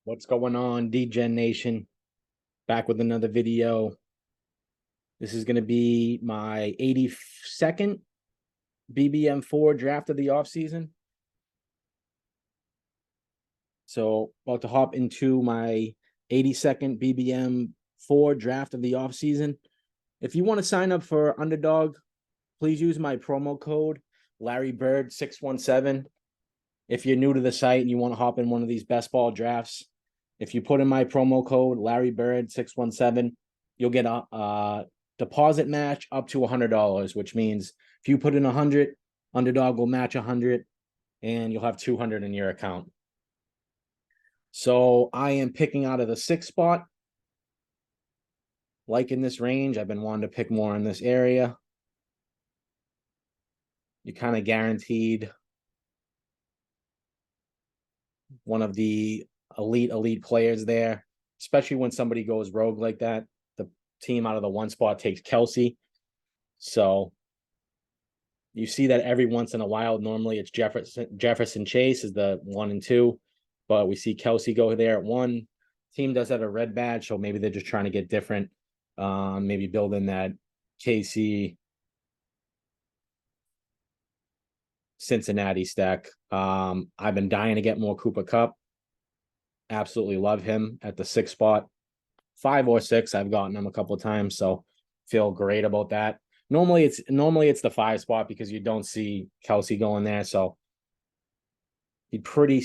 What's going on, DGen Nation? Back with another video. This is going to be my 82nd BBM4 draft of the offseason. So, about to hop into my 82nd BBM4 draft of the offseason. If you want to sign up for Underdog, please use my promo code LarryBird617. If you're new to the site and you want to hop in one of these best ball drafts, if you put in my promo code LarryBird617, you'll get a deposit match up to $100, which means if you put in 100, Underdog will match 100, and you'll have 200 in your account. So I am picking out of the 6th spot. Like in this range, I've been wanting to pick more in this area. You're kind of guaranteed one of the elite players there, especially when somebody goes rogue like that. The team out of the 1 spot takes Kelsey. So you see that every once in a while. Normally it's Jefferson Chase is the 1 and 2, but we see Kelsey go there at 1. Team does have a red badge, so maybe they're just trying to get different. Maybe build in that KC Cincinnati stack. I've been dying to get more Cooper Kupp. Absolutely love him at the 6th spot. 5 or 6, I've gotten him a couple of times, so feel great about that. Normally it's the 5 spot because you don't see Kelsey going there, so he pretty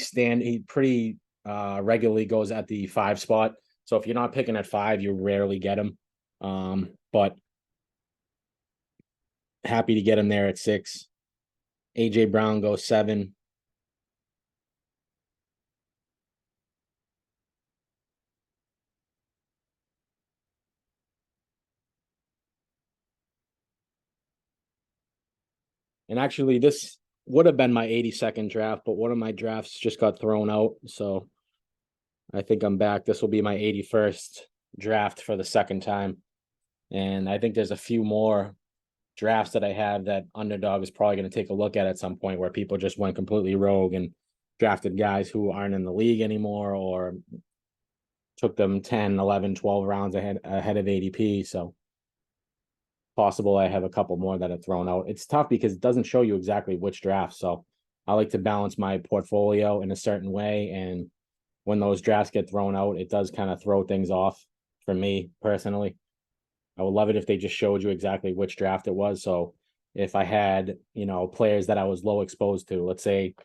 regularly goes at the 5 spot. So if you're not picking at 5, you rarely get him. But happy to get him there at 6. AJ Brown goes 7. And actually, this would have been my 82nd draft, but one of my drafts just got thrown out. So I think I'm back. This will be my 81st draft for the 2nd time. And I think there's a few more drafts that I have that Underdog is probably going to take a look at some point, where people just went completely rogue and drafted guys who aren't in the league anymore, or took them 10, 11, 12 rounds ahead of ADP. So possible I have a couple more that are thrown out. It's tough because it doesn't show you exactly which draft. So I like to balance my portfolio in a certain way. And when those drafts get thrown out, it does kind of throw things off for me personally. I would love it if they just showed you exactly which draft it was. So if I had, players that I was low exposed to, let's say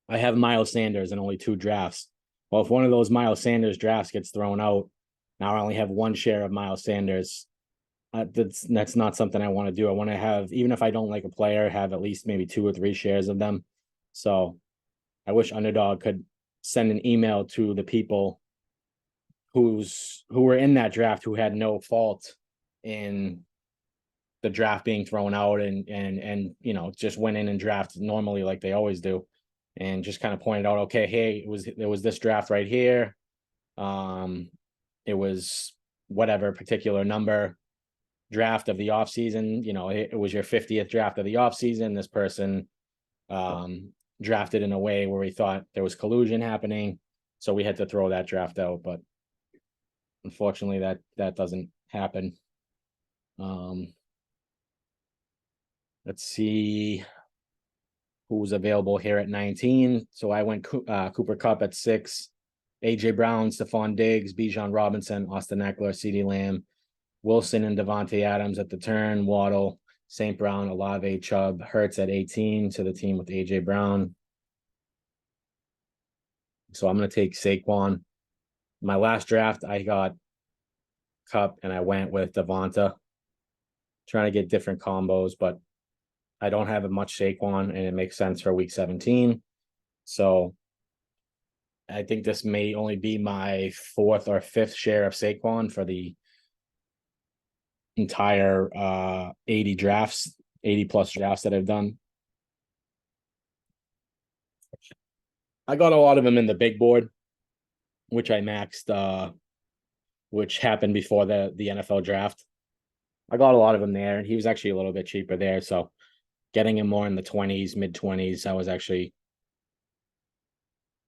I have Miles Sanders in only 2 drafts. Well, if one of those Miles Sanders drafts gets thrown out, now I only have 1 share of Miles Sanders. That's not something I want to do. I want to have, even if I don't like a player, have at least maybe 2 or 3 shares of them. So I wish Underdog could send an email to the people who were in that draft who had no fault in the draft being thrown out, and just went in and drafted normally like they always do, and just kind of pointed out, okay, hey, there was this draft right here. It was whatever particular number draft of the offseason. It was your 50th draft of the offseason. This person drafted in a way where we thought there was collusion happening, so we had to throw that draft out. But unfortunately, that doesn't happen. Let's see who was available here at 19. So I went Cooper Kupp at 6, AJ Brown, Stephon Diggs, Bijan Robinson, Austin Eckler, CeeDee Lamb, Wilson and Devontae Adams at the turn, Waddle, St. Brown, Olave, Chubb, Hurts at 18 to the team with AJ Brown. So I'm going to take Saquon. My last draft, I got Kupp and I went with Devonta. Trying to get different combos, but I don't have much Saquon, and it makes sense for week 17. So I think this may only be my 4th or 5th share of Saquon for the entire 80 plus drafts that I've done. I got a lot of them in the big board, which I maxed, which happened before the NFL draft. I got a lot of them there, and he was actually a little bit cheaper there. So getting him more in the 20s, mid 20s, I was actually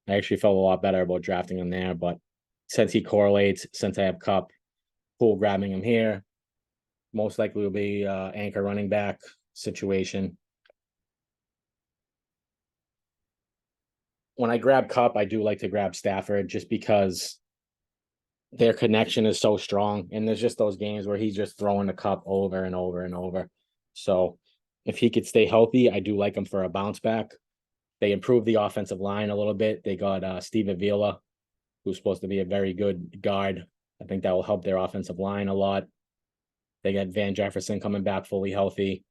I actually felt a lot better about drafting him there, but since he correlates, since I have Cup, cool grabbing him here. Most likely will be anchor running back situation. When I grab Cup, I do like to grab Stafford just because their connection is so strong. And there's just those games where he's just throwing the Cup over and over and over. So if he could stay healthy, I do like him for a bounce back. They improved the offensive line a little bit. They got Steve Avila, who's supposed to be a very good guard. I think that will help their offensive line a lot. They got Van Jefferson coming back fully healthy.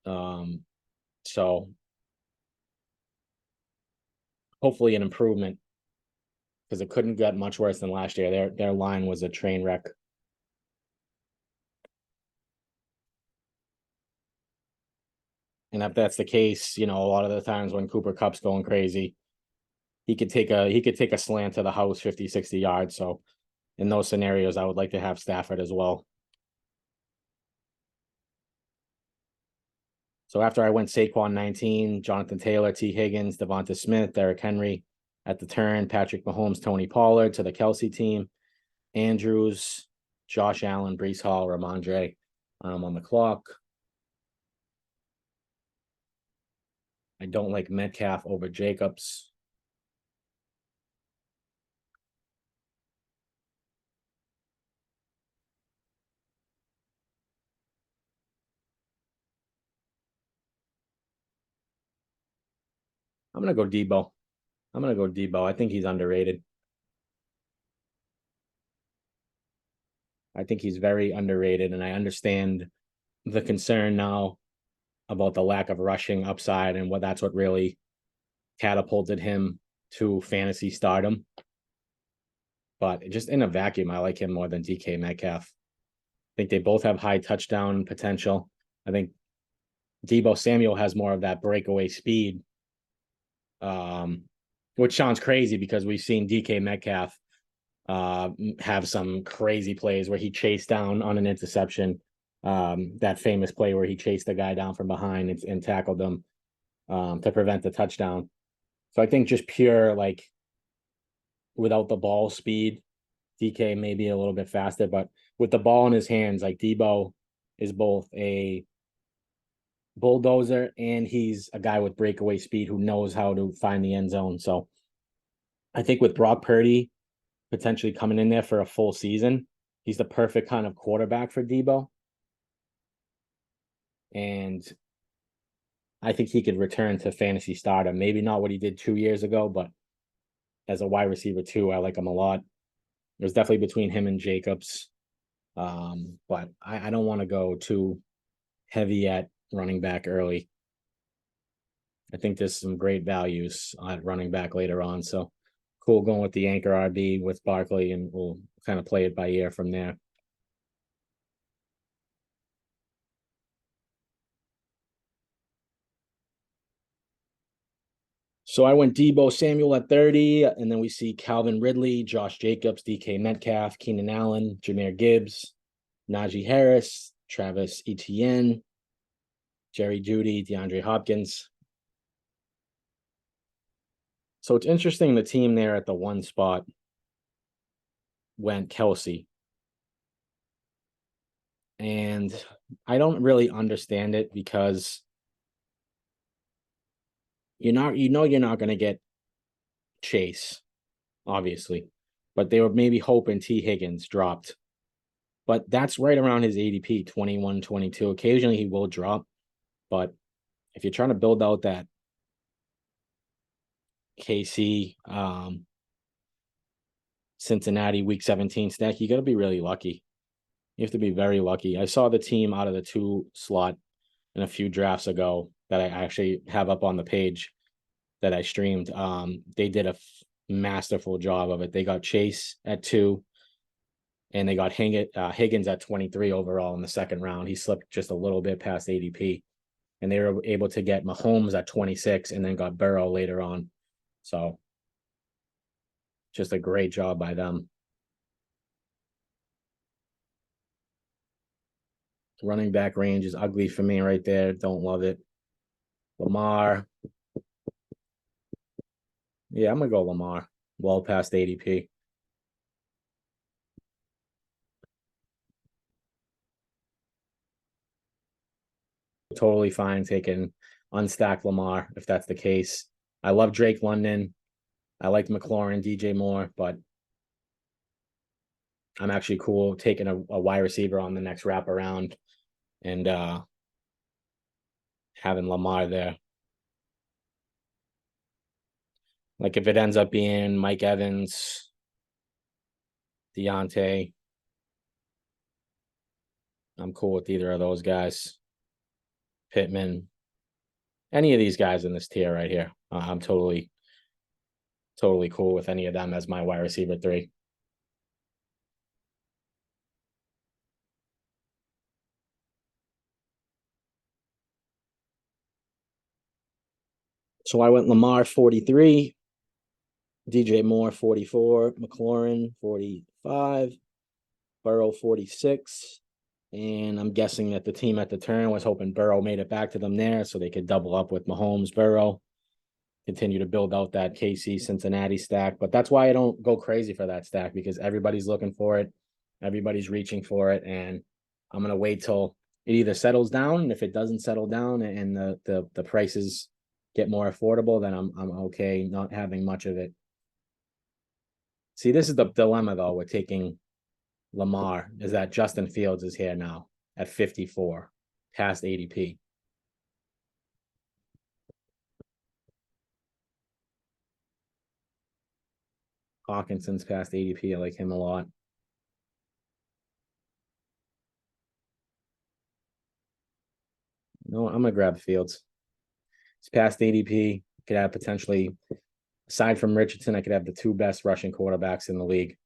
So hopefully an improvement because it couldn't get much worse than last year. Their line was a train wreck. And if that's the case, a lot of the times when Cooper Cup's going crazy, he could take a slant to the house 50, 60 yards. So in those scenarios, I would like to have Stafford as well. So after I went Saquon 19, Jonathan Taylor, T. Higgins, Devonta Smith, Derrick Henry at the turn, Patrick Mahomes, Tony Pollard to the Kelsey team, Andrews, Josh Allen, Breece Hall, Ramondre on the clock. I don't like Metcalf over Jacobs. I'm going to go Debo. I think he's underrated. I think he's very underrated, and I understand the concern now about the lack of rushing upside and that's what really catapulted him to fantasy stardom. But just in a vacuum, I like him more than DK Metcalf. I think they both have high touchdown potential. I think Debo Samuel has more of that breakaway speed, which sounds crazy because we've seen DK Metcalf have some crazy plays where he chased down on an interception. That famous play where he chased the guy down from behind and tackled him to prevent the touchdown. So I think just pure without the ball speed, DK may be a little bit faster, but with the ball in his hands, like Debo is both a bulldozer and he's a guy with breakaway speed who knows how to find the end zone. So I think with Brock Purdy potentially coming in there for a full season, he's the perfect kind of quarterback for Debo. And I think he could return to fantasy stardom. Maybe not what he did 2 years ago, but as a wide receiver too, I like him a lot. It was definitely between him and Jacobs. But I don't want to go too heavy at running back early. I think there's some great values at running back later on. So cool going with the anchor RB with Barkley, and we'll kind of play it by ear from there. So I went Debo Samuel at 30, and then we see Calvin Ridley, Josh Jacobs, DK Metcalf, Keenan Allen, Jahmyr Gibbs, Najee Harris, Travis Etienne, Jerry Jeudy, DeAndre Hopkins. So it's interesting the team there at the one spot went Kelsey. And I don't really understand it because you're not going to get Chase, obviously, but they were maybe hoping T. Higgins dropped. But that's right around his ADP, 21, 22. Occasionally he will drop, but if you're trying to build out that KC Cincinnati week 17 stack, you got to be really lucky. You have to be very lucky. I saw the team out of the 2 slot in a few drafts ago that I actually have up on the page that I streamed. They did a masterful job of it. They got Chase at 2, and they got Higgins at 23 overall in the second round. He slipped just a little bit past ADP, and they were able to get Mahomes at 26, and then got Burrow later on. So just a great job by them. Running back range is ugly for me right there. Don't love it. Lamar, Yeah, I'm gonna go Lamar. Well past ADP. Totally fine taking unstacked Lamar if that's the case. I love Drake London. I liked McLaurin, DJ Moore, but I'm actually cool taking a wide receiver on the next wraparound and having Lamar there. Like if it ends up being Mike Evans, Deontay, I'm cool with either of those guys. Pittman, any of these guys in this tier right here. I'm totally cool with any of them as my wide receiver three. So I went Lamar 43, DJ Moore 44, McLaurin 45, Burrow 46. And I'm guessing that the team at the turn was hoping Burrow made it back to them there so they could double up with Mahomes, Burrow, continue to build out that KC Cincinnati stack. But that's why I don't go crazy for that stack because everybody's looking for it. Everybody's reaching for it. And I'm going to wait till it either settles down. And if it doesn't settle down and the prices get more affordable, then I'm okay not having much of it. See, this is the dilemma though with taking Lamar is that Justin Fields is here now at 54, past ADP. Hawkinson's past ADP. I like him a lot. No, I'm gonna grab Fields. It's past ADP. Could have potentially, aside from Richardson, I could have the two best rushing quarterbacks in the league.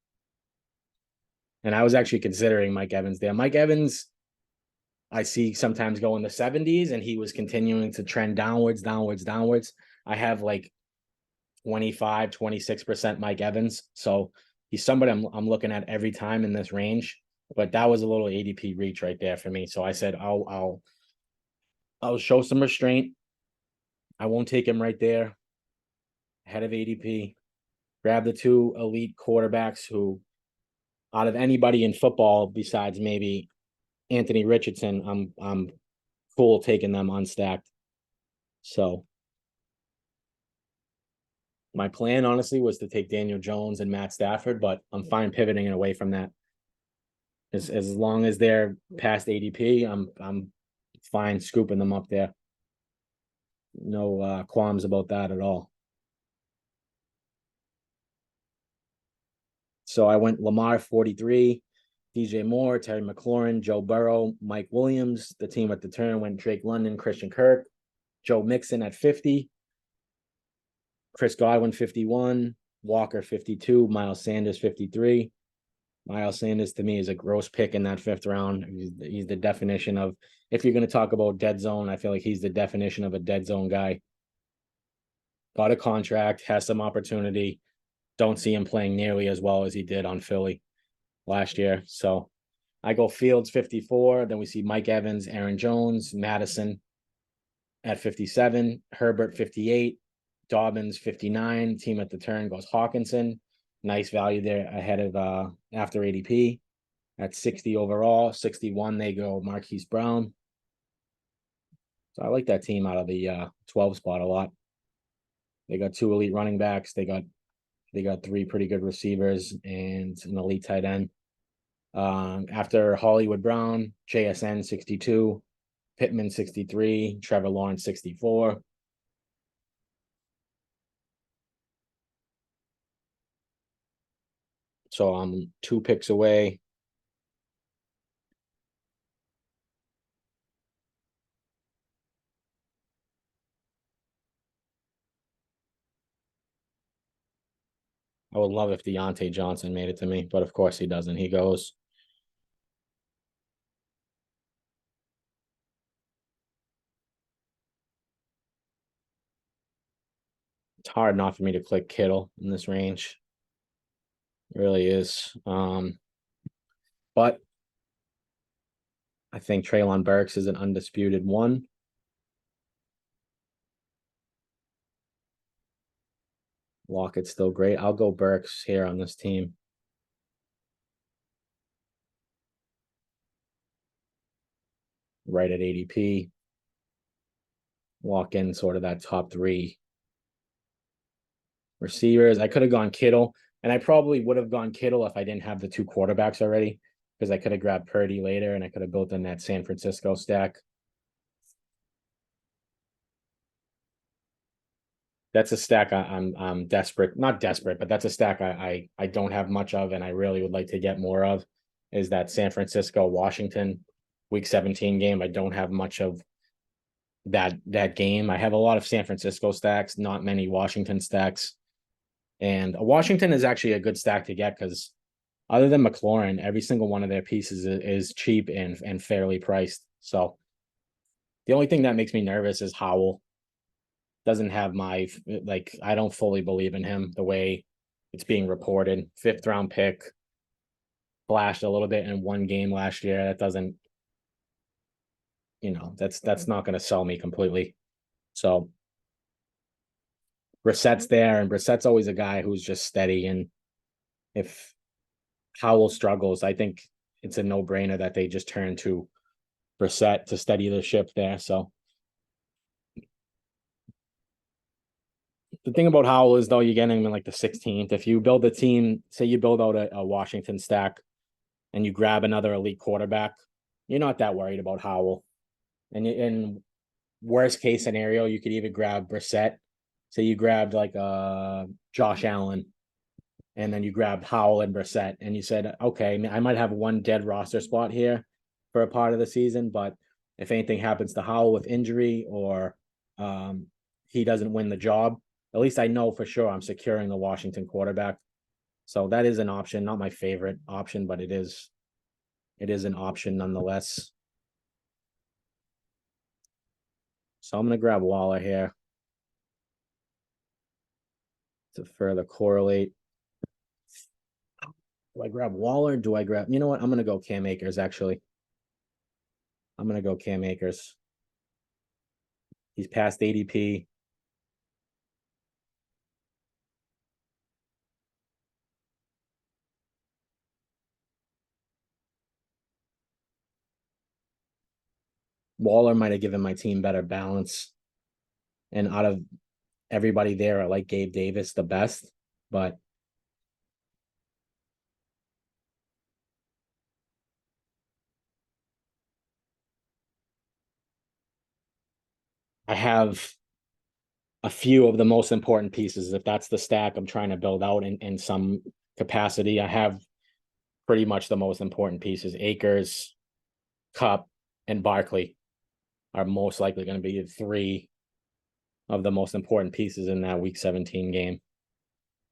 And I was actually considering Mike Evans there. Mike Evans, I see sometimes go in the 70s, and he was continuing to trend downwards, downwards, downwards. I have like 25, 26% Mike Evans. So he's somebody I'm looking at every time in this range. But that was a little ADP reach right there for me. So I said I'll show some restraint. I won't take him right there ahead of ADP. Grab the two elite quarterbacks who, out of anybody in football besides maybe Anthony Richardson, I'm cool taking them unstacked. So my plan honestly was to take Daniel Jones and Matt Stafford, but I'm fine pivoting away from that. As long as they're past ADP, I'm fine scooping them up there. No qualms about that at all. So I went Lamar 43, DJ Moore, Terry McLaurin, Joe Burrow, Mike Williams. The team at the turn went Drake London, Christian Kirk, Joe Mixon at 50, Chris Godwin 51, Walker 52, Miles Sanders 53. Miles Sanders to me is a gross pick in that fifth round. He's the definition of, if you're going to talk about dead zone, I feel like he's the definition of a dead zone guy. Got a contract, has some opportunity. Don't see him playing nearly as well as he did on Philly last year. So I go Fields 54. Then we see Mike Evans, Aaron Jones, Madison at 57, Herbert 58, Dobbins 59. Team at the turn goes Hawkinson. Nice value there ahead of after ADP. At 60 overall, 61 they go Marquise Brown. So I like that team out of the 12 spot a lot. They got two elite running backs. They got three pretty good receivers and an elite tight end. After Hollywood Brown, JSN 62, Pittman 63, Trevor Lawrence 64. So I'm two picks away. I would love if Deontay Johnson made it to me, but of course he doesn't. He goes. It's hard not for me to click Kittle in this range. It really is. But I think Treylon Burks is an undisputed one. Lockett's still great. I'll go Burks here on this team. Right at ADP. Walk in sort of that top 3 receivers. I could have gone Kittle, and I probably would have gone Kittle if I didn't have the 2 quarterbacks already, because I could have grabbed Purdy later and I could have built in that San Francisco stack. That's a stack I'm desperate, not desperate, but that's a stack I don't have much of, and I really would like to get more of. Is that San Francisco Washington Week 17 game? I don't have much of that game. I have a lot of San Francisco stacks, not many Washington stacks, and Washington is actually a good stack to get because other than McLaurin, every single one of their pieces is cheap and fairly priced. So the only thing that makes me nervous is Howell. Doesn't have my I don't fully believe in him the way it's being reported. 5th round pick, flashed a little bit in one game last year. That doesn't, that's not going to sell me completely. So Brissett's there, and Brissett's always a guy who's just steady. And if Howell struggles, I think it's a no-brainer that they just turn to Brissett to steady the ship there. So the thing about Howell is, though, you're getting him in like the 16th. If you build a team, say you build out a Washington stack and you grab another elite quarterback, you're not that worried about Howell. And in worst case scenario, you could even grab Brissett. So you grabbed like Josh Allen, and then you grabbed Howell and Brissett, and you said, okay, I might have one dead roster spot here for a part of the season, but if anything happens to Howell with injury or he doesn't win the job, at least I know for sure I'm securing the Washington quarterback. So that is an option, not my favorite option, but it is an option nonetheless. So I'm going to grab Waller here to further correlate. Do I grab Waller? Do I grab, you know what? I'm going to go Cam Akers, actually. I'm going to go Cam Akers. He's past ADP. Waller might have given my team better balance. And out of everybody there, I like Gabe Davis the best. But I have a few of the most important pieces. If that's the stack I'm trying to build out in some capacity, I have pretty much the most important pieces. Akers, Cup, and Barkley are most likely going to be 3 of the most important pieces in that Week 17 game.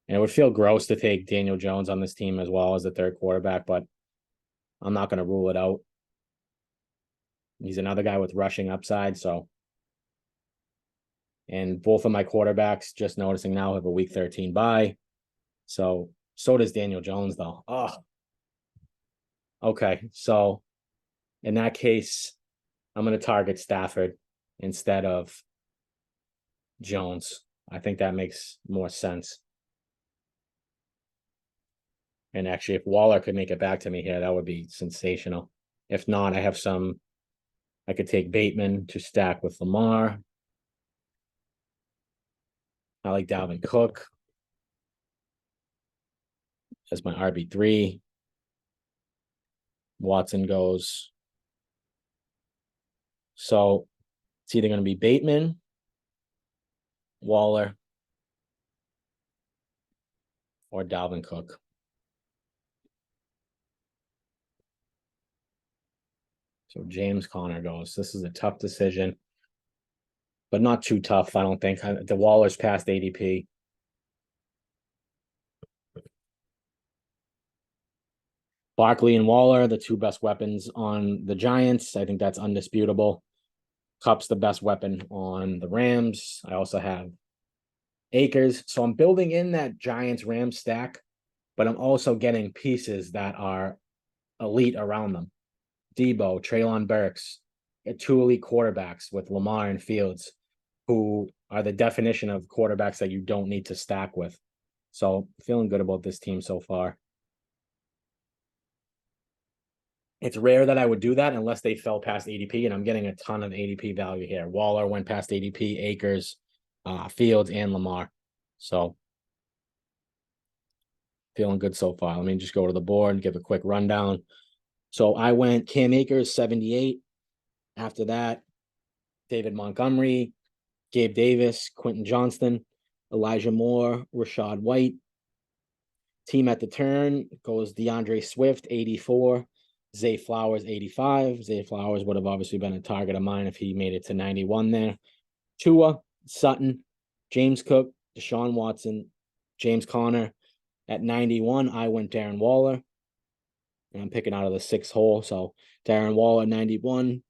And it would feel gross to take Daniel Jones on this team as well as the 3rd quarterback, but I'm not going to rule it out. He's another guy with rushing upside. So, and both of my quarterbacks, just noticing now, have a Week 13 bye. So does Daniel Jones, though. Oh, okay. So in that case, I'm going to target Stafford instead of Jones. I think that makes more sense. And actually, if Waller could make it back to me here, that would be sensational. If not, I could take Bateman to stack with Lamar. I like Dalvin Cook as my RB3. Watson goes. So it's either going to be Bateman, Waller, or Dalvin Cook. So James Conner goes. This is a tough decision, but not too tough, I don't think. The Waller's past ADP. Barkley and Waller, the 2 best weapons on the Giants. I think that's undisputable. Cup's the best weapon on the Rams. I also have Akers. So I'm building in that Giants-Rams stack, but I'm also getting pieces that are elite around them. Debo, Treylon Burks, 2 elite quarterbacks with Lamar and Fields, who are the definition of quarterbacks that you don't need to stack with. So feeling good about this team so far. It's rare that I would do that unless they fell past ADP, and I'm getting a ton of ADP value here. Waller went past ADP, Akers, Fields, and Lamar. So feeling good so far. Let me just go to the board and give a quick rundown. So I went Cam Akers, 78. After that, David Montgomery, Gabe Davis, Quentin Johnston, Elijah Moore, Rashad White. Team at the turn goes DeAndre Swift, 84. Zay Flowers, 85. Zay Flowers would have obviously been a target of mine if he made it to 91 there. Tua, Sutton, James Cook, Deshaun Watson, James Conner. At 91, I went Darren Waller. And I'm picking out of the 6th hole. So Darren Waller, 91.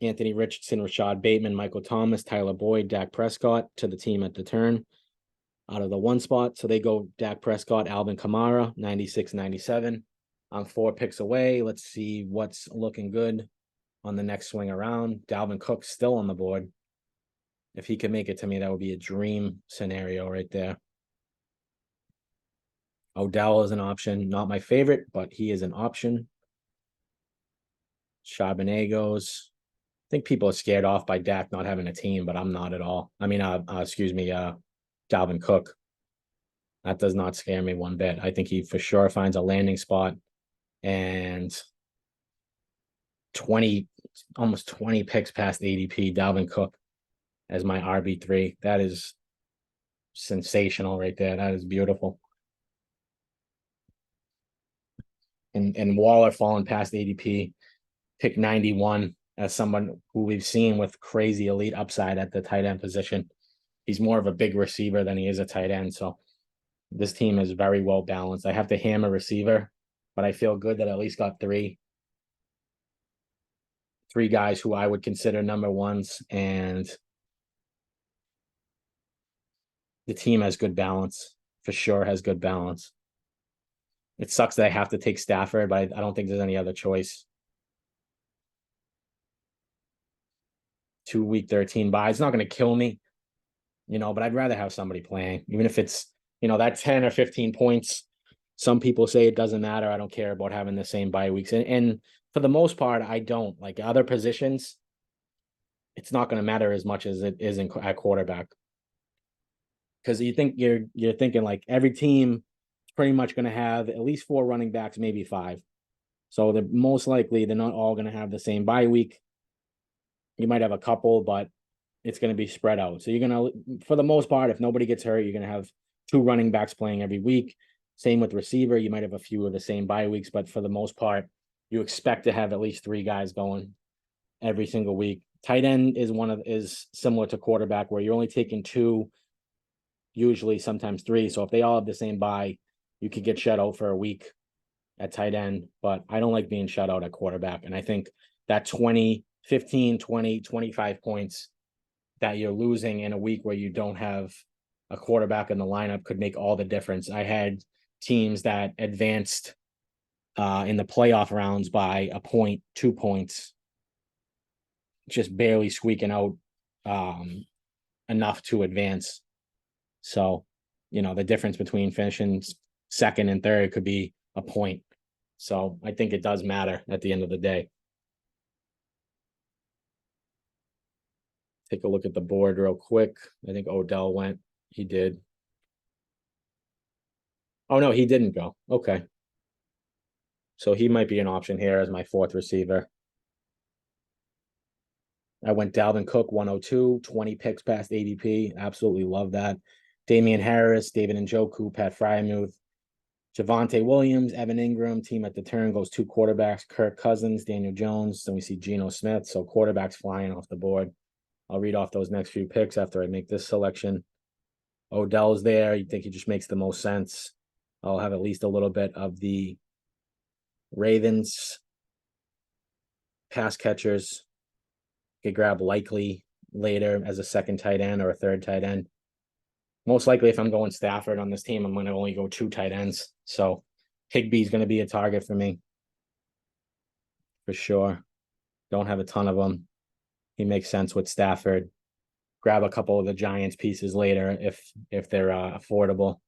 Anthony Richardson, Rashad Bateman, Michael Thomas, Tyler Boyd, Dak Prescott to the team at the turn out of the 1 spot. So they go Dak Prescott, Alvin Kamara, 96, 97. I'm 4 picks away. Let's see what's looking good on the next swing around. Dalvin Cook still on the board. If he could make it to me, that would be a dream scenario right there. Odell is an option. Not my favorite, but he is an option. Charbonnet goes. I think people are scared off by Dak not having a team, but I'm not at all. I mean, Dalvin Cook. That does not scare me one bit. I think he for sure finds a landing spot, and almost 20 picks past ADP, Dalvin Cook as my RB3. That is sensational right there. That is beautiful. And Waller falling past ADP, pick 91 as someone who we've seen with crazy elite upside at the tight end position. He's more of a big receiver than he is a tight end. So this team is very well balanced. I have to hammer receiver, but I feel good that I at least got three guys who I would consider number ones, and the team has good balance. For sure has good balance. It sucks that I have to take Stafford, but I don't think there's any other choice. 2 week 13 bye. It's not going to kill me, but I'd rather have somebody playing, even if it's, that 10 or 15 points. Some people say it doesn't matter. I don't care about having the same bye weeks. And for the most part, I don't. Like other positions, it's not going to matter as much as it is at quarterback. Because you think you're thinking like every team is pretty much going to have at least 4 running backs, maybe 5. So they're most likely they're not all going to have the same bye week. You might have a couple, but it's going to be spread out. So you're going to, for the most part, if nobody gets hurt, you're going to have 2 running backs playing every week. Same with receiver. You might have a few of the same bye weeks, but for the most part, you expect to have at least 3 guys going every single week. Tight end is similar to quarterback, where you're only taking 2, usually sometimes 3. So if they all have the same bye, you could get shut out for a week at tight end, but I don't like being shut out at quarterback. And I think that 15, 20, 25 points that you're losing in a week where you don't have a quarterback in the lineup could make all the difference. I had teams that advanced in the playoff rounds by a point, 2 points, just barely squeaking out enough to advance. So, the difference between finishing 2nd and 3rd could be a point. So I think it does matter at the end of the day. Take a look at the board real quick. I think Odell went. He did. Oh, no, he didn't go. Okay. So he might be an option here as my 4th receiver. I went Dalvin Cook, 102, 20 picks past ADP. Absolutely love that. Damian Harris, David Njoku, Pat Freiermuth, Javonte Williams, Evan Ingram. Team at the turn goes 2 quarterbacks, Kirk Cousins, Daniel Jones. Then we see Geno Smith. So quarterbacks flying off the board. I'll read off those next few picks after I make this selection. Odell's there. You think he just makes the most sense. I'll have at least a little bit of the Ravens pass catchers. Could grab Likely later as a 2nd tight end or a 3rd tight end. Most likely, if I'm going Stafford on this team, I'm going to only go 2 tight ends. So Higbee's going to be a target for me. For sure. Don't have a ton of them. He makes sense with Stafford. grab a couple of the Giants pieces later if they're affordable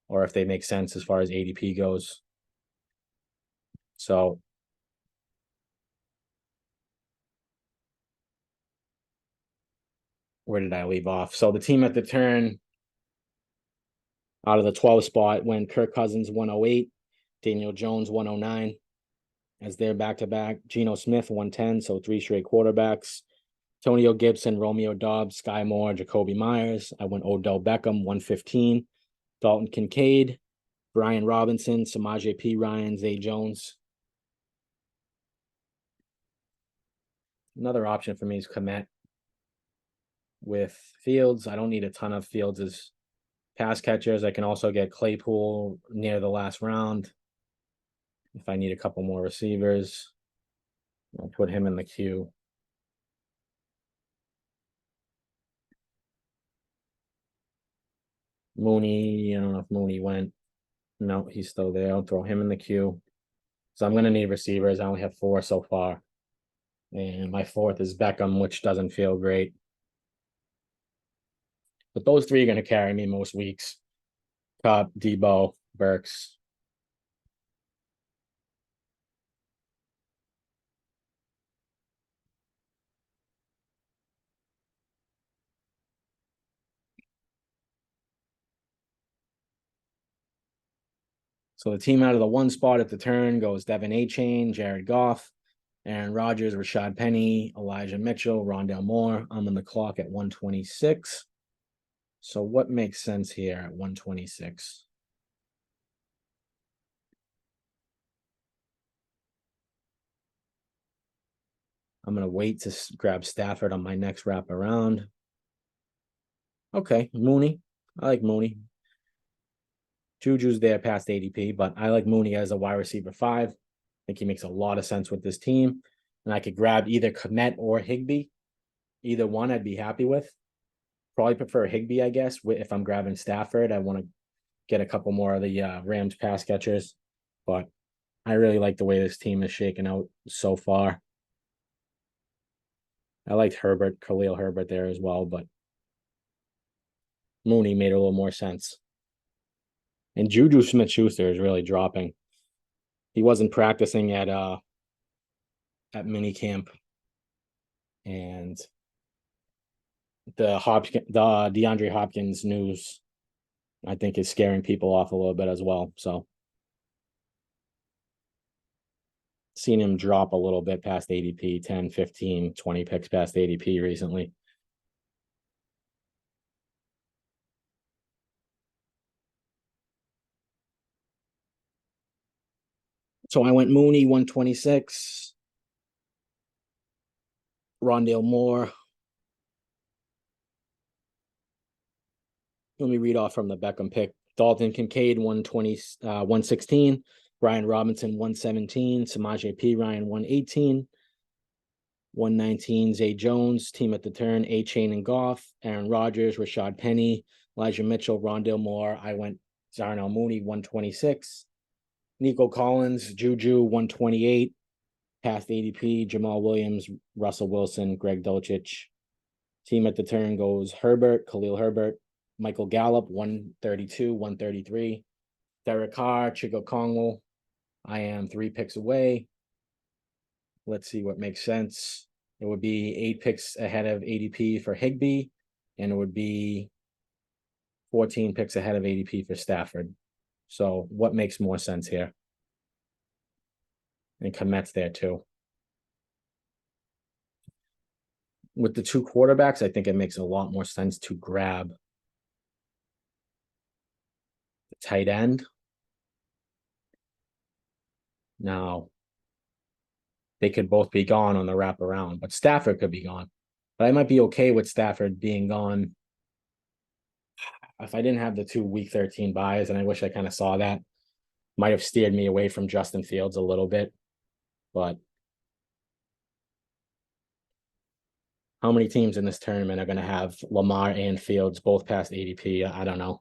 or if they make sense as far as ADP goes. So where did I leave off? So the team at the turn out of the 12 spot when Kirk Cousins 108, Daniel Jones 109 as their back-to-back, Geno Smith 110, so 3 straight quarterbacks. Antonio Gibson, Romeo Doubs, Sky Moore, Jacoby Myers. I went Odell Beckham 115, Dalton Kincaid, Brian Robinson, Samaje P. Ryan, Zay Jones. Another option for me is Komet with Fields. I don't need a ton of Fields as pass catchers. I can also get Claypool near the last round if I need a couple more receivers. I'll put him in the queue. Mooney, I don't know if Mooney went. No, he's still there. I'll throw him in the queue. So I'm going to need receivers. I only have 4 so far. And my 4th is Beckham, which doesn't feel great. But those 3 are going to carry me most weeks. Cup, Debo, Burks. So the team out of the 1 spot at the turn goes Devin Achane, Jared Goff, Aaron Rodgers, Rashad Penny, Elijah Mitchell, Rondale Moore. I'm on the clock at 126. So what makes sense here at 126? I'm going to wait to grab Stafford on my next wrap around. Okay, Mooney. I like Mooney. Juju's there past ADP, but I like Mooney as a wide receiver 5. I think he makes a lot of sense with this team. And I could grab either Komet or Higbee. Either one I'd be happy with. Probably prefer Higbee, I guess. If I'm grabbing Stafford, I want to get a couple more of the Rams pass catchers. But I really like the way this team is shaking out so far. I liked Herbert, Khalil Herbert there as well, but Mooney made a little more sense. And Juju Smith-Schuster is really dropping. He wasn't practicing at minicamp, and the DeAndre Hopkins news, I think, is scaring people off a little bit as well. So seen him drop a little bit past ADP, 10, 15, 20 picks past ADP recently. So I went Mooney 126, Rondale Moore. Let me read off from the Beckham pick. Dalton Kincaid 116, Brian Robinson 117, Samaje P. Ryan 118, 119 Zay Jones, team at the turn, Achane and Goff, Aaron Rodgers, Rashad Penny, Elijah Mitchell, Rondale Moore. I went Darnell Mooney 126, Nico Collins, Juju 128, past ADP, Jamal Williams, Russell Wilson, Greg Dulcich. Team at the turn goes Herbert, Khalil Herbert, Michael Gallup 132, 133, Derek Carr, Chico Kongwell. I am 3 picks away. Let's see what makes sense. It would be 8 picks ahead of ADP for Higbee, and it would be 14 picks ahead of ADP for Stafford. So what makes more sense here? And Komet's there too. With the 2 quarterbacks, I think it makes a lot more sense to grab the tight end. Now, they could both be gone on the wraparound, but Stafford could be gone. But I might be okay with Stafford being gone if I didn't have the 2 week 13 buys, and I wish I kind of saw that. Might have steered me away from Justin Fields a little bit. But how many teams in this tournament are going to have Lamar and Fields both past ADP? I don't know.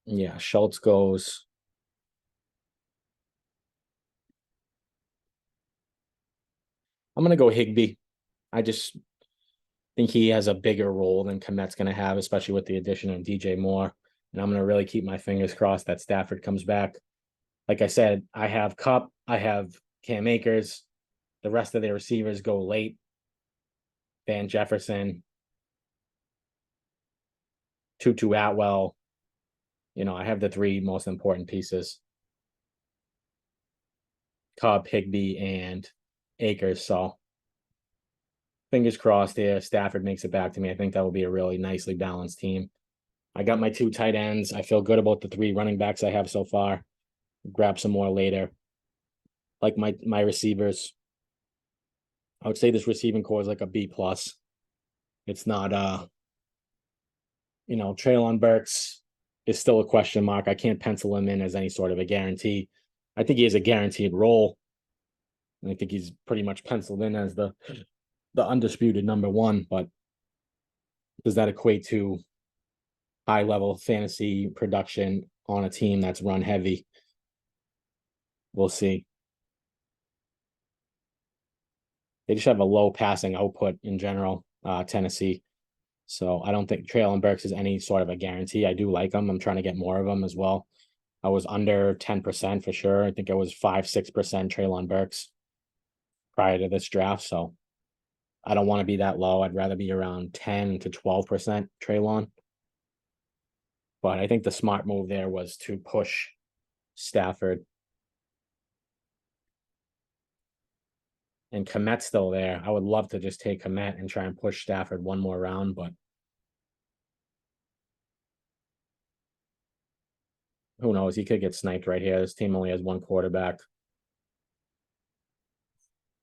Yeah, Schultz goes. I'm gonna go Higby. I just think he has a bigger role than Komet's gonna have, especially with the addition of DJ Moore. And I'm gonna really keep my fingers crossed that Stafford comes back. Like I said, I have Cup, I have Cam Akers. The rest of their receivers go late. Van Jefferson, Tutu Atwell. I have the three most important pieces: Cobb, Higby, and Akers. So fingers crossed here. Stafford makes it back to me. I think that will be a really nicely balanced team. I got my two tight ends. I feel good about the three running backs I have so far. Grab some more later. Like my receivers. I would say this receiving core is like a B plus. It's not Treylon Burks is still a question mark. I can't pencil him in as any sort of a guarantee. I think he has a guaranteed role. And I think he's pretty much penciled in as the undisputed number one, but does that equate to high level fantasy production on a team that's run heavy? We'll see. They just have a low passing output in general, Tennessee. So I don't think Treylon Burks is any sort of a guarantee. I do like him. I'm trying to get more of them as well. I was under 10% for sure. I think I was 5-6% Treylon Burks prior to this draft. So I don't want to be that low. I'd rather be around 10 to 12% Treylon. But I think the smart move there was to push Stafford. And Komet's still there. I would love to just take Komet and try and push Stafford one more round, but who knows? He could get sniped right here. This team only has one quarterback.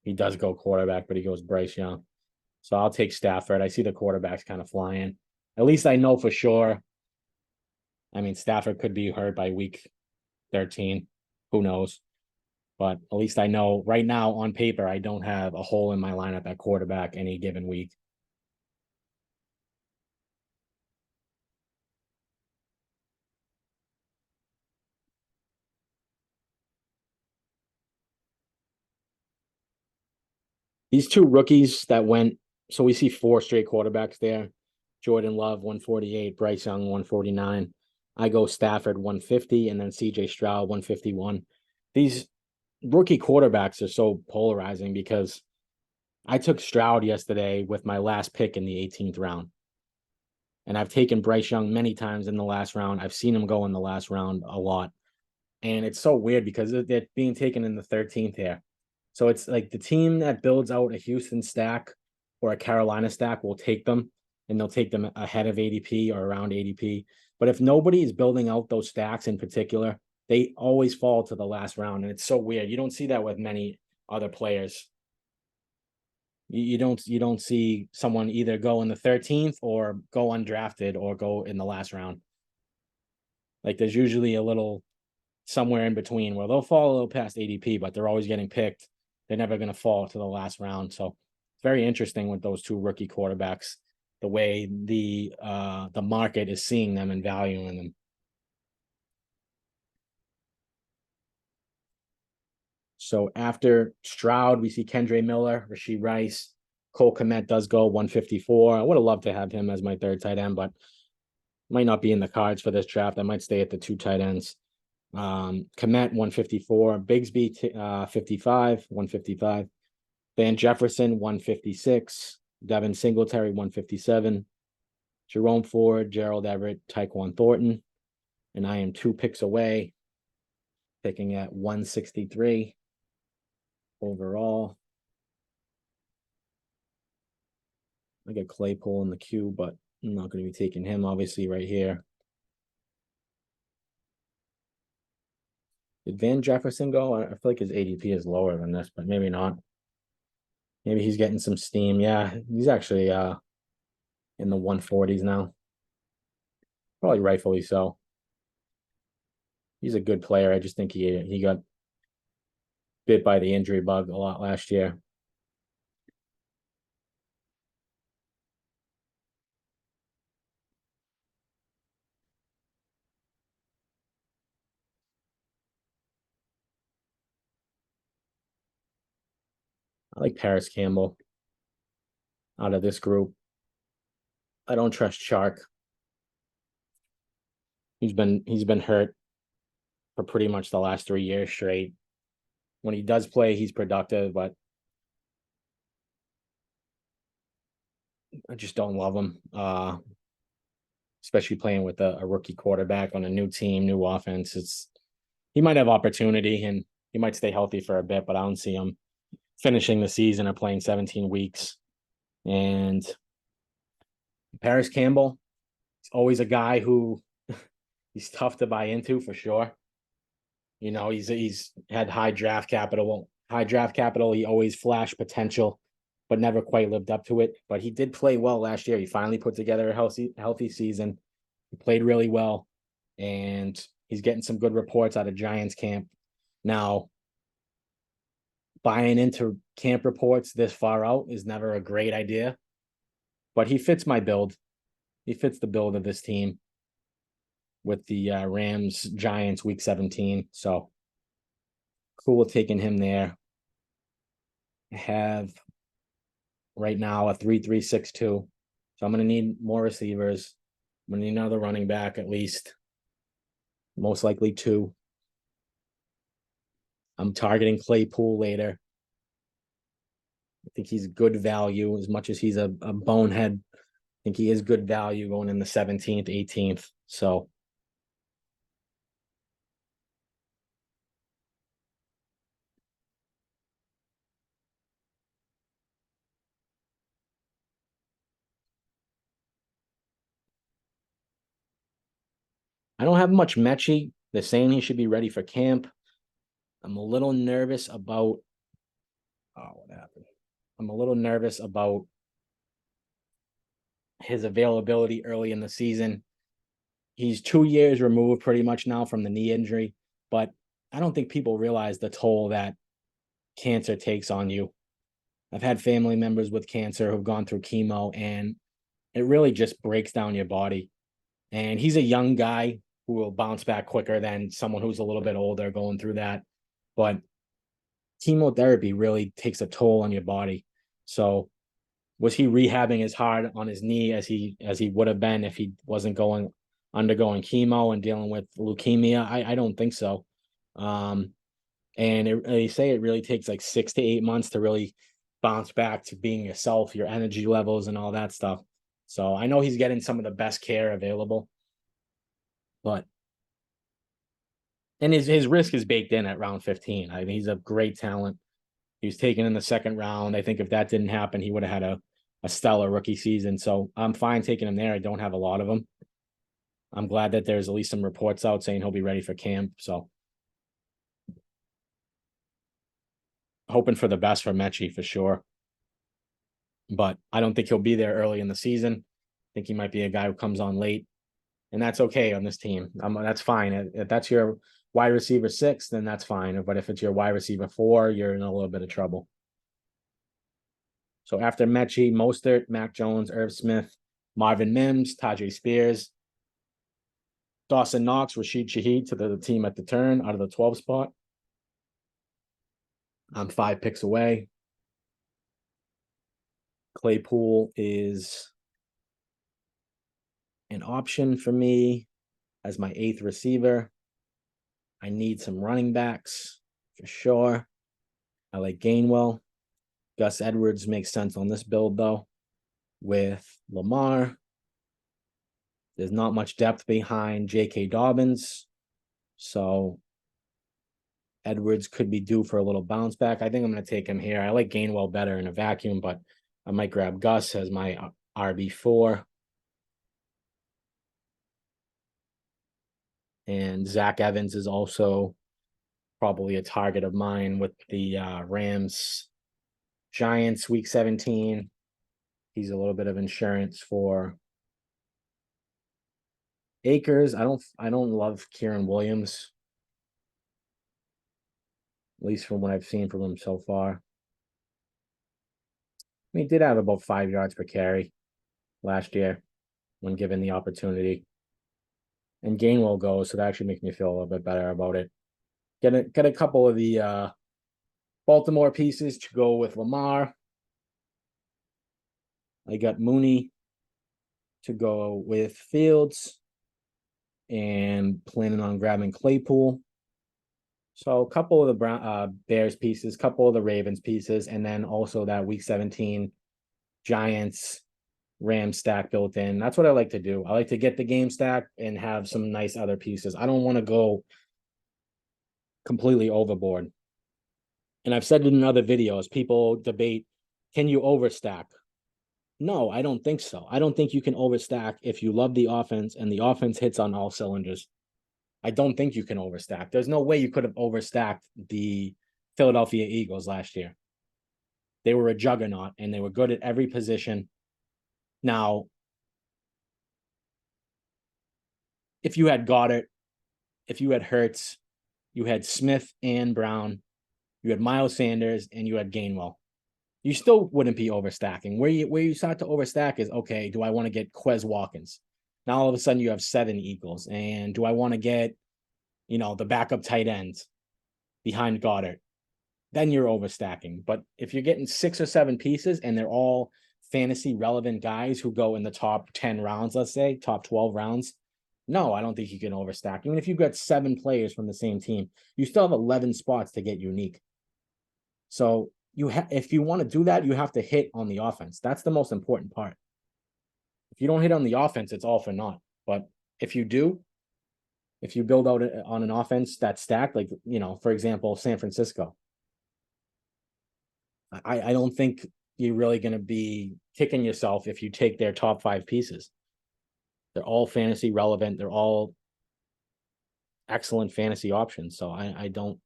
He does go quarterback, but he goes Bryce Young. So I'll take Stafford. I see the quarterbacks kind of flying. At least I know for sure. I mean, Stafford could be hurt by week 13. Who knows? But at least I know right now on paper, I don't have a hole in my lineup at quarterback any given week. These two rookies that went, so we see four straight quarterbacks there. Jordan Love, 148, Bryce Young, 149. I go Stafford, 150, and then CJ Stroud, 151. These rookie quarterbacks are so polarizing because I took Stroud yesterday with my last pick in the 18th round. And I've taken Bryce Young many times in the last round. I've seen him go in the last round a lot. And it's so weird because they're being taken in the 13th here. So it's like the team that builds out a Houston stack or a Carolina stack will take them, and they'll take them ahead of ADP or around ADP. But if nobody is building out those stacks in particular, they always fall to the last round. And it's so weird. You don't see that with many other players. You don't see someone either go in the 13th or go undrafted or go in the last round. Like there's usually a little somewhere in between where they'll fall a little past ADP, but they're always getting picked. They're never going to fall to the last round. So it's very interesting with those two rookie quarterbacks, the way the market is seeing them and valuing them. So after Stroud, we see Kendre Miller, Rashee Rice, Cole Kmet does go 154. I would have loved to have him as my third tight end, but might not be in the cards for this draft. I might stay at the two tight ends. Kmet 154, Bigsby 55, 155, Van Jefferson 156, Devin Singletary 157, Jerome Ford, Gerald Everett, Tyquan Thornton, and I am two picks away, picking at 163 overall. I got Claypool in the queue, but I'm not going to be taking him obviously right here. Did Van Jefferson go? I feel like his ADP is lower than this, but maybe not. Maybe he's getting some steam. Yeah, he's actually in the 140s now. Probably rightfully so. He's a good player. I just think he got bit by the injury bug a lot last year. I like Paris Campbell out of this group. I don't trust Shark. He's been hurt for pretty much the last 3 years straight. When he does play, he's productive, but I just don't love him. Especially playing with a rookie quarterback on a new team, new offense. He might have opportunity and he might stay healthy for a bit, but I don't see him finishing the season or playing 17 weeks. And Paris Campbell, it's always a guy who he's tough to buy into for sure. You know, he's had high draft capital. High draft capital. He always flashed potential, but never quite lived up to it. But he did play well last year. He finally put together a healthy season. He played really well, and he's getting some good reports out of Giants camp. Now, buying into camp reports this far out is never a great idea, but he fits my build. He fits the build of this team with the Rams Giants week 17. So cool with taking him there. I have right now a 3-3-6-2. So I'm going to need more receivers. I'm going to need another running back at least. Most likely 2. I'm targeting Claypool later. I think he's good value as much as he's a bonehead. I think he is good value going in the 17th, 18th. So I don't have much Mechie. They're saying he should be ready for camp. I'm a little nervous about what happened? I'm a little nervous about his availability early in the season. He's 2 years removed pretty much now from the knee injury, but I don't think people realize the toll that cancer takes on you. I've had family members with cancer who've gone through chemo, and it really just breaks down your body. And he's a young guy who will bounce back quicker than someone who's a little bit older going through that. But chemotherapy really takes a toll on your body. So was he rehabbing as hard on his knee as he would have been if he wasn't undergoing chemo and dealing with leukemia? I don't think so. And they say it really takes like 6 to 8 months to really bounce back to being yourself, your energy levels and all that stuff. So I know he's getting some of the best care available, but and his risk is baked in at round 15. I mean, he's a great talent. He was taken in the second round. I think if that didn't happen, he would have had a stellar rookie season. So I'm fine taking him there. I don't have a lot of them. I'm glad that there's at least some reports out saying he'll be ready for camp. So hoping for the best for Mechie for sure. But I don't think he'll be there early in the season. I think he might be a guy who comes on late, and that's okay on this team. That's fine. If that's your wide receiver 6, then that's fine. But if it's your wide receiver 4, you're in a little bit of trouble. So after Mechie, Mostert, Mac Jones, Irv Smith, Marvin Mims, Tajay Spears, Dawson Knox, Rashid Shaheed to the team at the turn out of the 12 spot. I'm 5 picks away. Claypool is an option for me as my 8th receiver. I need some running backs for sure. I like Gainwell. Gus Edwards makes sense on this build, though, with Lamar. There's not much depth behind J.K. Dobbins, so Edwards could be due for a little bounce back. I think I'm going to take him here. I like Gainwell better in a vacuum, but I might grab Gus as my RB4. And Zach Evans is also probably a target of mine with the Rams Giants week 17. He's a little bit of insurance for Akers. I don't love Kieran Williams, at least from what I've seen from him so far. I mean, he did have about 5 yards per carry last year when given the opportunity. And Gainwell goes, so that actually makes me feel a little bit better about it. Get a couple of the Baltimore pieces to go with Lamar. I got Mooney to go with Fields and planning on grabbing Claypool. So a couple of the Bears pieces, couple of the Ravens pieces, and then also that week 17 Giants Rams stack built in. That's what I like to do. I like to get the game stack and have some nice other pieces. I don't want to go completely overboard. And I've said it in other videos, people debate, can you overstack? No, I don't think so. I don't think you can overstack if you love the offense and the offense hits on all cylinders. I don't think you can overstack. There's no way you could have overstacked the Philadelphia Eagles last year. They were a juggernaut and they were good at every position. Now, if you had Goddard, if you had Hurts, you had Smith and Brown, you had Miles Sanders, and you had Gainwell, you still wouldn't be overstacking. Where you start to overstack is, okay, do I want to get Quez Watkins? Now all of a sudden you have 7 Eagles. And do I want to get, the backup tight ends behind Goddard? Then you're overstacking. But if you're getting 6 or 7 pieces and they're all fantasy relevant guys who go in the top 10 rounds, let's say, top 12 rounds, no, I don't think you can overstack. Even if you've got 7 players from the same team, you still have 11 spots to get unique. So if you want to do that, you have to hit on the offense. That's the most important part. If you don't hit on the offense, it's all for naught. But if you do, if you build out on an offense that's stacked, like, for example, San Francisco, I don't think you're really going to be kicking yourself if you take their top 5 pieces. They're all fantasy relevant. They're all excellent fantasy options. So I don't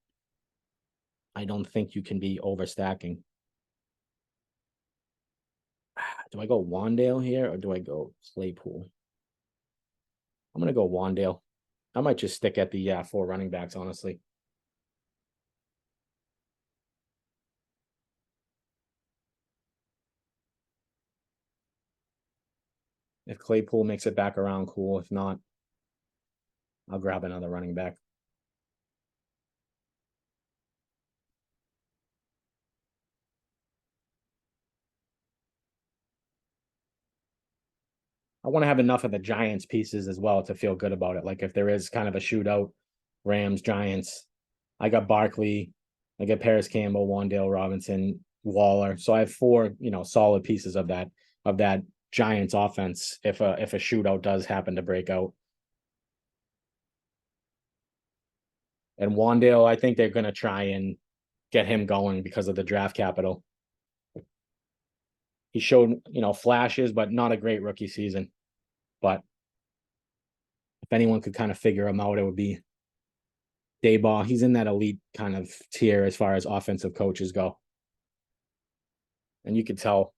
think you can be overstacking. Do I go Wandale here or do I go Claypool? I'm going to go Wandale. I might just stick at the 4 running backs, honestly. If Claypool makes it back around, cool. If not, I'll grab another running back. I want to have enough of the Giants pieces as well to feel good about it. Like if there is kind of a shootout, Rams, Giants, I got Barkley, I got Paris Campbell, Wandale Robinson, Waller. So I have 4, solid pieces of that Giants offense if a shootout does happen to break out. And Wandale, I think they're going to try and get him going because of the draft capital. He showed, flashes, but not a great rookie season. But if anyone could kind of figure him out, it would be Dayball. He's in that elite kind of tier as far as offensive coaches go. And you could tell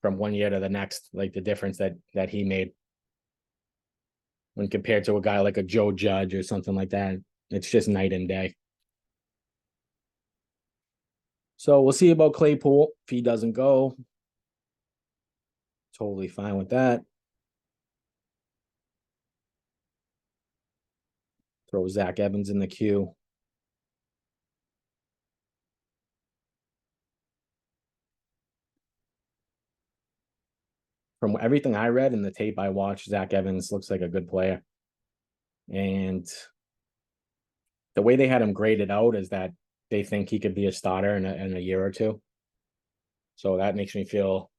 from one year to the next, like the difference that he made when compared to a guy like a Joe Judge or something like that. It's just night and day. So we'll see about Claypool. If he doesn't go, totally fine with that. Throw Zach Evans in the queue. From everything I read in the tape I watched, Zach Evans looks like a good player. And the way they had him graded out is that they think he could be a starter in a year or two. So that makes me feel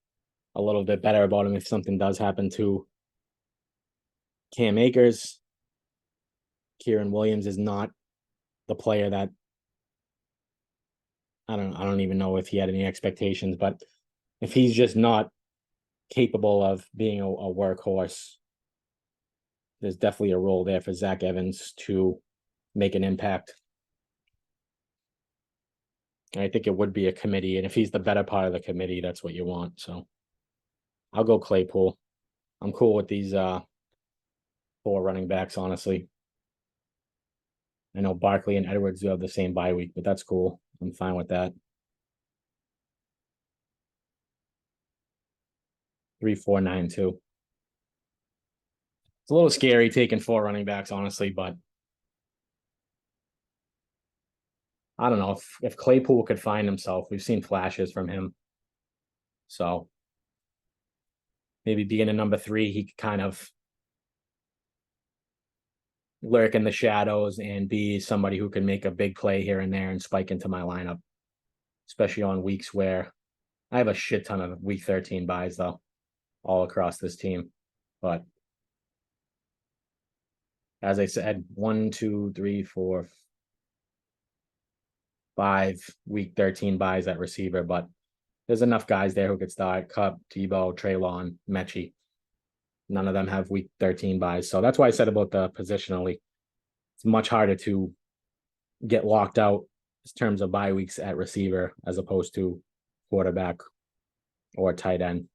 a little bit better about him if something does happen to Cam Akers. Kieran Williams is not the player that I don't even know if he had any expectations, but if he's just not capable of being a workhorse, there's definitely a role there for Zach Evans to make an impact. And I think it would be a committee, and if he's the better part of the committee, that's what you want. So I'll go Claypool. I'm cool with these 4 running backs, honestly. I know Barkley and Edwards do have the same bye week, but that's cool. I'm fine with that. 3, 4, 9, 2. It's a little scary taking 4 running backs, honestly, but I don't know if Claypool could find himself. We've seen flashes from him. So maybe being a number 3, he could kind of lurk in the shadows and be somebody who can make a big play here and there and spike into my lineup, especially on weeks where I have a shit ton of week 13 buys, though, all across this team. But as I said, 1, 2, 3, 4, 5 week 13 buys at receiver, but there's enough guys there who could start. Cup, Tebow, Treylon, Mechie. None of them have week 13 buys. So that's why I said about the positionally. It's much harder to get locked out in terms of bye weeks at receiver as opposed to quarterback or tight end.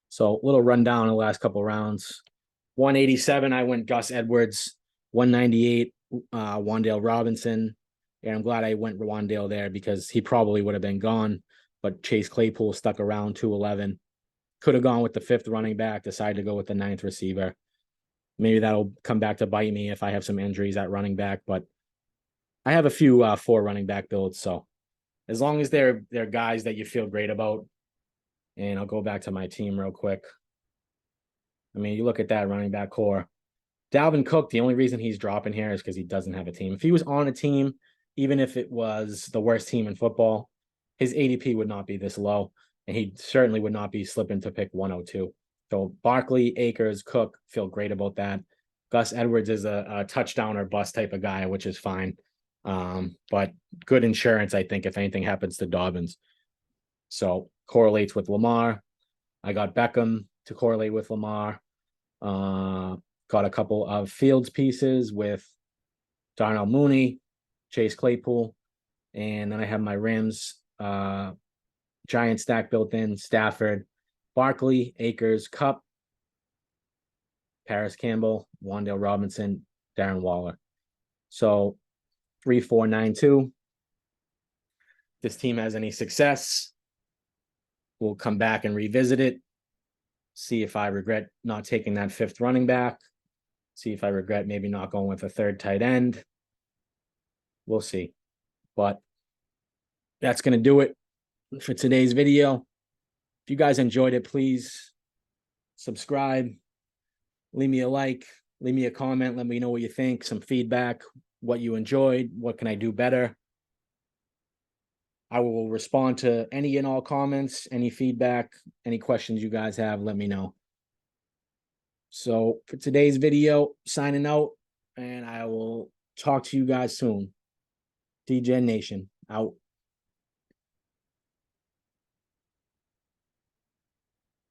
So a little rundown of the last couple rounds. 187, I went Gus Edwards. 198, Wan'Dale Robinson. And I'm glad I went Wan'Dale there because he probably would have been gone. But Chase Claypool stuck around 211. Could have gone with the 5th running back, decided to go with the 9th receiver. Maybe that'll come back to bite me if I have some injuries at running back. But I have a few 4 running back builds. So as long as they're guys that you feel great about, and I'll go back to my team real quick. I mean, you look at that running back core. Dalvin Cook, the only reason he's dropping here is because he doesn't have a team. If he was on a team, even if it was the worst team in football, his ADP would not be this low, and he certainly would not be slipping to pick 102. So Barkley, Akers, Cook, feel great about that. Gus Edwards is a touchdown or bust type of guy, which is fine. But good insurance, I think, if anything happens to Dobbins. So correlates with Lamar. I got Beckham to correlate with Lamar. Got a couple of Fields pieces with Darnell Mooney, Chase Claypool, and then I have my Rams giant stack built in: Stafford, Barkley, Akers, Cup, Paris Campbell, Wan'Dale Robinson, Darren Waller. So 3-4-9-2. If this team has any success, we'll come back and revisit it. See if I regret not taking that 5th running back. See if I regret maybe not going with a 3rd tight end. We'll see. But that's going to do it for today's video. If you guys enjoyed it, please subscribe, leave me a like, leave me a comment, let me know what you think, some feedback, what you enjoyed, what can I do better. I will respond to any and all comments, any feedback, any questions you guys have, let me know. So for today's video, signing out, and I will talk to you guys soon. DJ Nation, out.